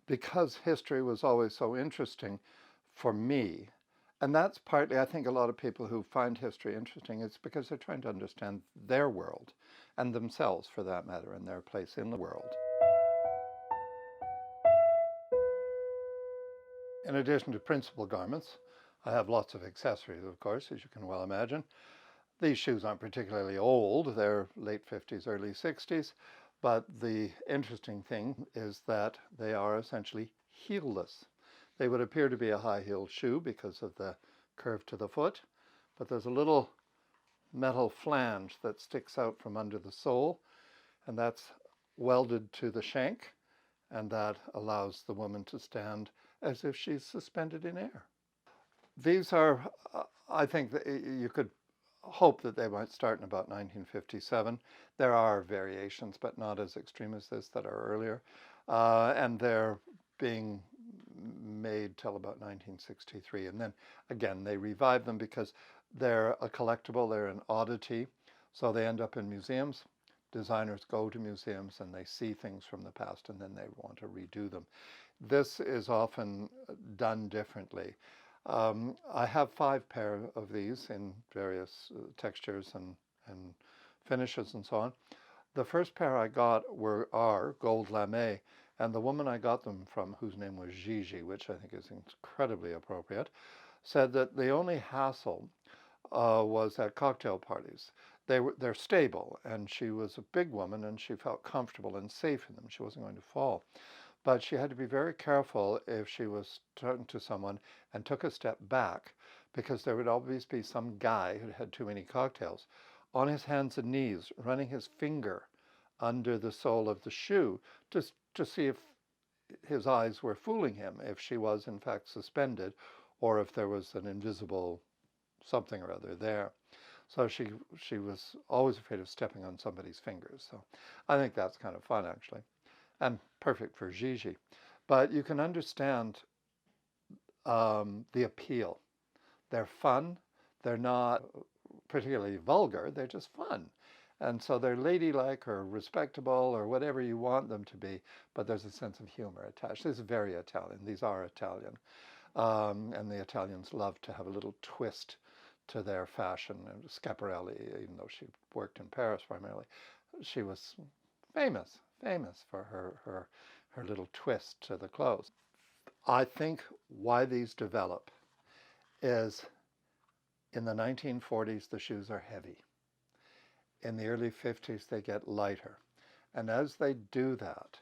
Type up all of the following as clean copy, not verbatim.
because history was always so interesting for me, and that's partly, I think, a lot of people who find history interesting, it's because they're trying to understand their world and themselves, for that matter, and their place in the world. In addition to principal garments, I have lots of accessories, of course, as you can well imagine. These shoes aren't particularly old. They're late 50s, early 60s. But the interesting thing is that they are essentially heelless. They would appear to be a high-heeled shoe because of the curve to the foot, but there's a little metal flange that sticks out from under the sole, and that's welded to the shank, and that allows the woman to stand as if she's suspended in air. These are, I think that you could hope that they might start in about 1957. There are variations, but not as extreme as this, that are earlier. And they're being made till about 1963. And then again, they revive them because they're a collectible, they're an oddity. So they end up in museums. Designers go to museums and they see things from the past and then they want to redo them. This is often done differently. I have 5 pair of these in various textures and finishes and so on. The first pair I got are gold lame, and the woman I got them from, whose name was Gigi, which I think is incredibly appropriate, said that the only hassle was at cocktail parties. They're stable, and she was a big woman, and she felt comfortable and safe in them. She wasn't going to fall. But she had to be very careful if she was talking to someone and took a step back, because there would always be some guy who had too many cocktails on his hands and knees, running his finger under the sole of the shoe just to see if his eyes were fooling him, if she was in fact suspended, or if there was an invisible something or other there. So she was always afraid of stepping on somebody's fingers. So I think that's kind of fun, actually, and perfect for Gigi. But you can understand the appeal. They're fun. They're not particularly vulgar. They're just fun. And so they're ladylike or respectable or whatever you want them to be, but there's a sense of humor attached. This is very Italian. These are Italian. And the Italians love to have a little twist to their fashion. And Schiaparelli, even though she worked in Paris primarily, she was famous for her little twist to the clothes. I think why these develop is in the 1940s, the shoes are heavy. In the early 50s, they get lighter. And as they do that,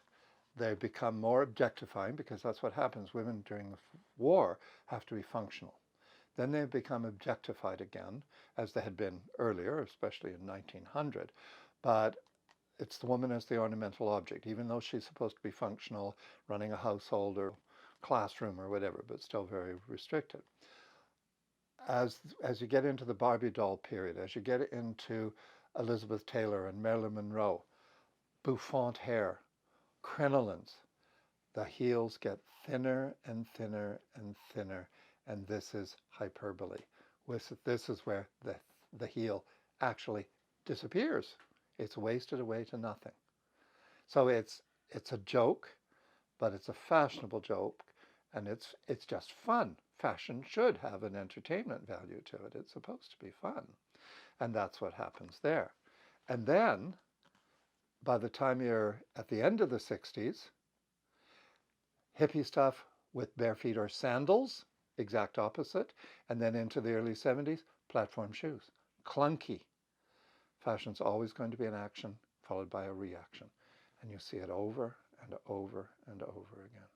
they become more objectifying, because that's what happens. Women during the war have to be functional. Then they become objectified again, as they had been earlier, especially in 1900. But it's the woman as the ornamental object, even though she's supposed to be functional, running a household or classroom or whatever, but still very restricted. As you get into the Barbie doll period, as you get into Elizabeth Taylor and Marilyn Monroe, bouffant hair, crinolines, the heels get thinner and thinner and thinner, and this is hyperbole. This is where the heel actually disappears. It's wasted away to nothing. So it's a joke, but it's a fashionable joke, and it's just fun. Fashion should have an entertainment value to it. It's supposed to be fun. And that's what happens there. And then, by the time you're at the end of the 60s, hippie stuff with bare feet or sandals, exact opposite. And then into the early 70s, platform shoes. Clunky. Fashion's always going to be an action followed by a reaction. And you see it over and over and over again.